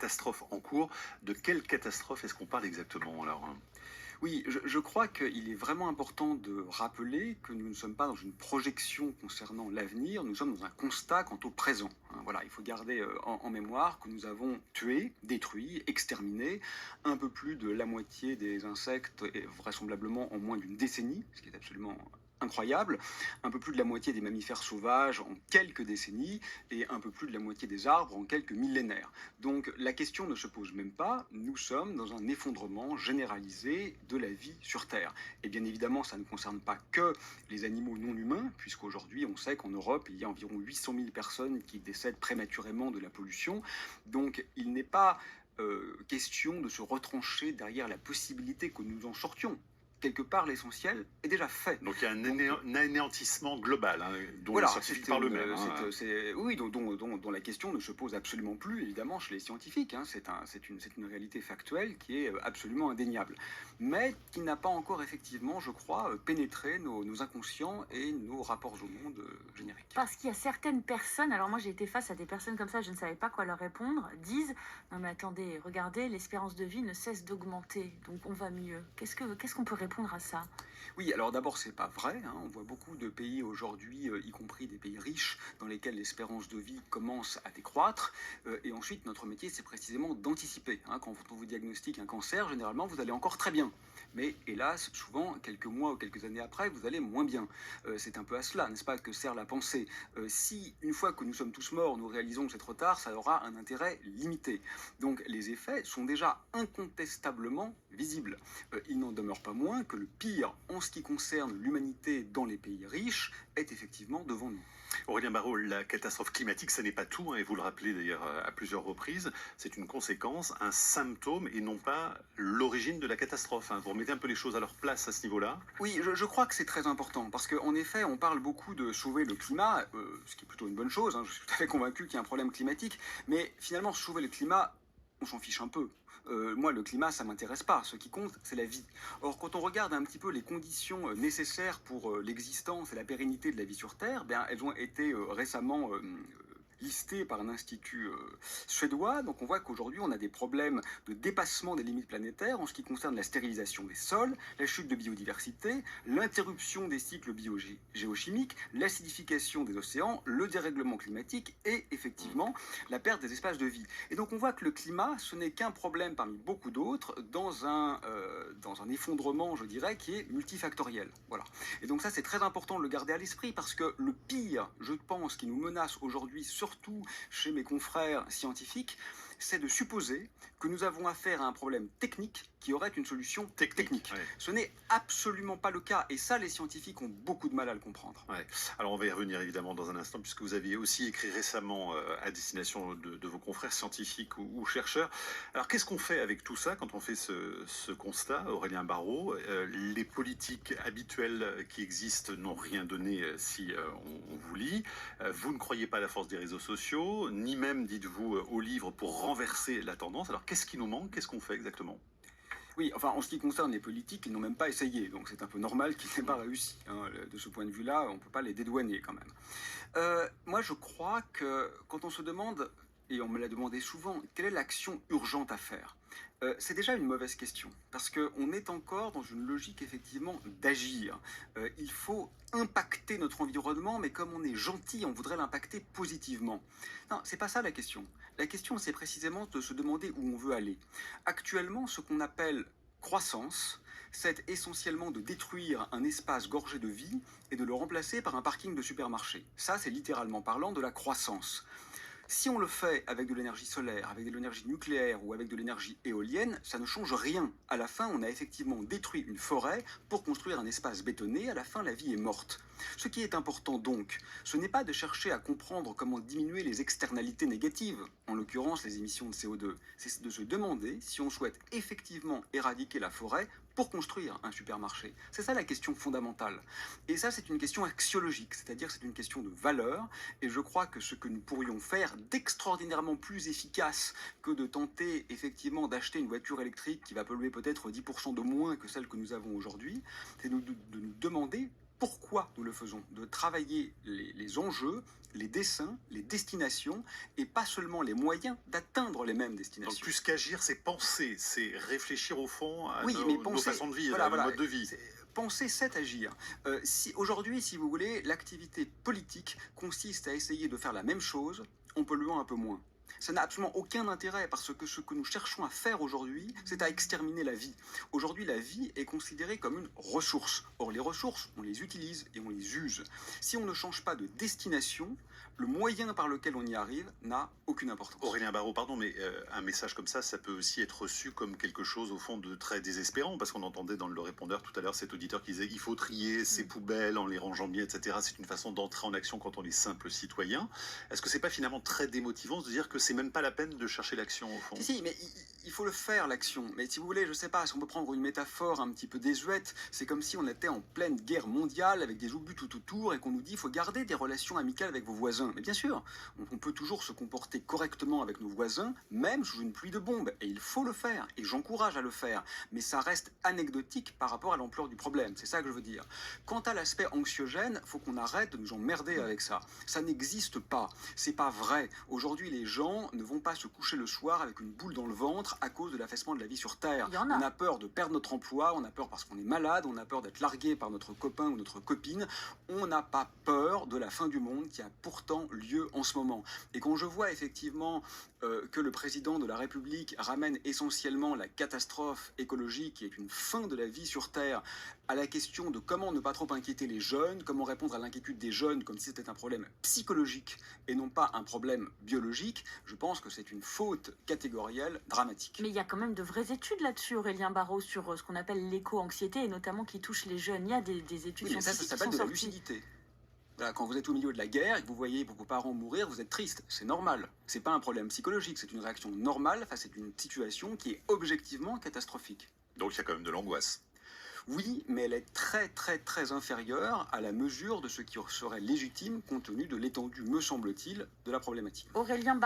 catastrophe en cours. De quelle catastrophe est-ce qu'on parle exactement alors? Oui, je crois qu'il est vraiment important de rappeler que nous ne sommes pas dans une projection concernant l'avenir, nous sommes dans un constat quant au présent, hein. Voilà, il faut garder en mémoire que nous avons tué, détruit, exterminé un peu plus de la moitié des insectes, et vraisemblablement en moins d'une décennie, ce qui est absolument incroyable, un peu plus de la moitié des mammifères sauvages en quelques décennies, et un peu plus de la moitié des arbres en quelques millénaires. Donc la question ne se pose même pas, nous sommes dans un effondrement généralisé de la vie sur Terre. Et bien évidemment, ça ne concerne pas que les animaux non humains, puisqu'aujourd'hui on sait qu'en Europe, il y a environ 800 000 personnes qui décèdent prématurément de la pollution. Donc il n'est pas question de se retrancher derrière la possibilité que nous en sortions. Quelque part, l'essentiel est déjà fait. Donc il y a Donc, un anéantissement global, hein, dont les voilà, scientifiques parlent eux-mêmes, hein. oui, dont la question ne se pose absolument plus, évidemment, chez les scientifiques, hein. C'est une réalité factuelle qui est absolument indéniable, mais qui n'a pas encore effectivement, je crois, pénétré nos inconscients et nos rapports au monde génériques. Parce qu'il y a certaines personnes, alors moi j'ai été face à des personnes comme ça, je ne savais pas quoi leur répondre, disent: non mais attendez, regardez, l'espérance de vie ne cesse d'augmenter, donc on va mieux. Qu'est-ce qu'on peut répondre à ça? Oui, alors d'abord, c'est pas vrai, hein. On voit beaucoup de pays aujourd'hui, y compris des pays riches, dans lesquels l'espérance de vie commence à décroître. Et ensuite, notre métier, c'est précisément d'anticiper, hein. Quand on vous diagnostique un cancer, généralement, vous allez encore très bien. Mais hélas, souvent, quelques mois ou quelques années après, vous allez moins bien. C'est un peu à cela, n'est-ce pas, que sert la pensée. Si, une fois que nous sommes tous morts, nous réalisons que c'est trop tard, ça aura un intérêt limité. Donc les effets sont déjà incontestablement visibles. Il n'en demeure pas moins que le pire en ce qui concerne l'humanité dans les pays riches est effectivement devant nous. Aurélien Barraud, la catastrophe climatique, ça n'est pas tout, hein, et vous le rappelez d'ailleurs à plusieurs reprises, c'est une conséquence, un symptôme et non pas l'origine de la catastrophe, hein. Vous remettez un peu les choses à leur place à ce niveau-là? Oui, je crois que c'est très important, parce qu'en effet, on parle beaucoup de sauver le climat, ce qui est plutôt une bonne chose, hein. Je suis tout à fait convaincu qu'il y a un problème climatique, mais finalement, sauver le climat, on s'en fiche un peu. Moi, le climat, ça m'intéresse pas. Ce qui compte, c'est la vie. Or, quand on regarde un petit peu les conditions nécessaires pour l'existence et la pérennité de la vie sur Terre, ben, elles ont été récemment listées par un institut suédois. Donc on voit qu'aujourd'hui on a des problèmes de dépassement des limites planétaires en ce qui concerne la stérilisation des sols, la chute de biodiversité, l'interruption des cycles biogéochimiques, l'acidification des océans, le dérèglement climatique et effectivement la perte des espaces de vie. Et donc on voit que le climat, ce n'est qu'un problème parmi beaucoup d'autres dans un effondrement, je dirais, qui est multifactoriel. Voilà. Et donc ça, c'est très important de le garder à l'esprit parce que le pire, je pense, qui nous menace aujourd'hui, surtout chez mes confrères scientifiques, c'est de supposer que nous avons affaire à un problème technique qui aurait une solution technique. Ouais. Ce n'est absolument pas le cas. Et ça, les scientifiques ont beaucoup de mal à le comprendre. Ouais. Alors on va y revenir évidemment dans un instant, puisque vous aviez aussi écrit récemment à destination de vos confrères scientifiques ou chercheurs. Alors qu'est-ce qu'on fait avec tout ça quand on fait ce constat, Aurélien Barraud? Les politiques habituelles qui existent n'ont rien donné si on vous lit. Vous ne croyez pas à la force des réseaux sociaux, ni même, dites-vous, aux livres pour renverser la tendance. Alors qu'est-ce qui nous manque? Qu'est-ce qu'on fait exactement? Oui, enfin, en ce qui concerne les politiques, ils n'ont même pas essayé, donc c'est un peu normal qu'ils n'aient pas réussi, hein. De ce point de vue-là, on ne peut pas les dédouaner quand même. Moi, je crois que quand on se demande, et on me l'a demandé souvent, quelle est l'action urgente à faire, c'est déjà une mauvaise question, parce qu'on est encore dans une logique effectivement d'agir. Il faut impacter notre environnement, mais comme on est gentil, on voudrait l'impacter positivement. Non, c'est pas ça la question. La question, c'est précisément de se demander où on veut aller. Actuellement, ce qu'on appelle croissance, c'est essentiellement de détruire un espace gorgé de vie et de le remplacer par un parking de supermarché. Ça, c'est littéralement parlant de la croissance. Si on le fait avec de l'énergie solaire, avec de l'énergie nucléaire ou avec de l'énergie éolienne, ça ne change rien. À la fin, on a effectivement détruit une forêt pour construire un espace bétonné. À la fin, la vie est morte. Ce qui est important donc, ce n'est pas de chercher à comprendre comment diminuer les externalités négatives, en l'occurrence les émissions de CO2, c'est de se demander si on souhaite effectivement éradiquer la forêt pour construire un supermarché. C'est ça la question fondamentale. Et ça, c'est une question axiologique, c'est-à-dire c'est une question de valeur, et je crois que ce que nous pourrions faire d'extraordinairement plus efficace que de tenter effectivement d'acheter une voiture électrique qui va polluer peut-être 10% de moins que celle que nous avons aujourd'hui, c'est de nous demander pourquoi nous le faisons, de travailler les enjeux, les dessins, les destinations, et pas seulement les moyens d'atteindre les mêmes Donc destinations. plus qu'agir, c'est penser, c'est réfléchir au fond à Oui, mais nos penser, façons de vivre, voilà, à nos voilà, modes de vie. penser, c'est agir. Aujourd'hui, si vous voulez, l'activité politique consiste à essayer de faire la même chose en polluant un peu moins. Ça n'a absolument aucun intérêt parce que ce que nous cherchons à faire aujourd'hui, c'est à exterminer la vie. Aujourd'hui, la vie est considérée comme une ressource. Or, les ressources, on les utilise et on les use. Si on ne change pas de destination, le moyen par lequel on y arrive n'a aucune importance. Aurélien Barraud, pardon, mais un message comme ça peut aussi être reçu comme quelque chose, au fond, de très désespérant, parce qu'on entendait dans le répondeur tout à l'heure cet auditeur qui disait il faut trier ces poubelles en les rangeant bien, etc. C'est une façon d'entrer en action quand on est simple citoyen. Est-ce que c'est pas finalement très démotivant de se dire que c'est même pas la peine de chercher l'action, au fond? Si, mais il faut le faire, l'action. Mais si vous voulez, je sais pas, si on peut prendre une métaphore un petit peu désuète, c'est comme si on était en pleine guerre mondiale avec des obus tout autour et qu'on nous dit il faut garder des relations amicales avec vos voisins. Mais bien sûr, on peut toujours se comporter correctement avec nos voisins, même sous une pluie de bombes. Et il faut le faire, et j'encourage à le faire. Mais ça reste anecdotique par rapport à l'ampleur du problème. C'est ça que je veux dire. Quant à l'aspect anxiogène, faut qu'on arrête de nous emmerder avec ça. Ça n'existe pas. C'est pas vrai. Aujourd'hui, les gens ne vont pas se coucher le soir avec une boule dans le ventre à cause de l'affaissement de la vie sur Terre. Il y en a. On a peur de perdre notre emploi, on a peur parce qu'on est malade, on a peur d'être largué par notre copain ou notre copine. On n'a pas peur de la fin du monde qui a pourtant lieu en ce moment. Et quand je vois effectivement que le président de la République ramène essentiellement la catastrophe écologique, qui est une fin de la vie sur Terre, à la question de comment ne pas trop inquiéter les jeunes, comment répondre à l'inquiétude des jeunes comme si c'était un problème psychologique et non pas un problème biologique, je pense que c'est une faute catégorielle dramatique. Mais il y a quand même de vraies études là-dessus, Aurélien Barraud, sur ce qu'on appelle l'éco-anxiété, et notamment qui touche les jeunes. Il y a des études Oui, mais ça scientifiques qui s'appelle sont de la sorties. lucidité. Voilà, quand vous êtes au milieu de la guerre et que vous voyez vos parents mourir, vous êtes triste. C'est normal. C'est pas un problème psychologique, c'est une réaction normale face à une situation qui est objectivement catastrophique. Donc il y a quand même de l'angoisse. Oui, mais elle est très très très inférieure à la mesure de ce qui serait légitime compte tenu de l'étendue, me semble-t-il, de la problématique. Aurélien Barraud.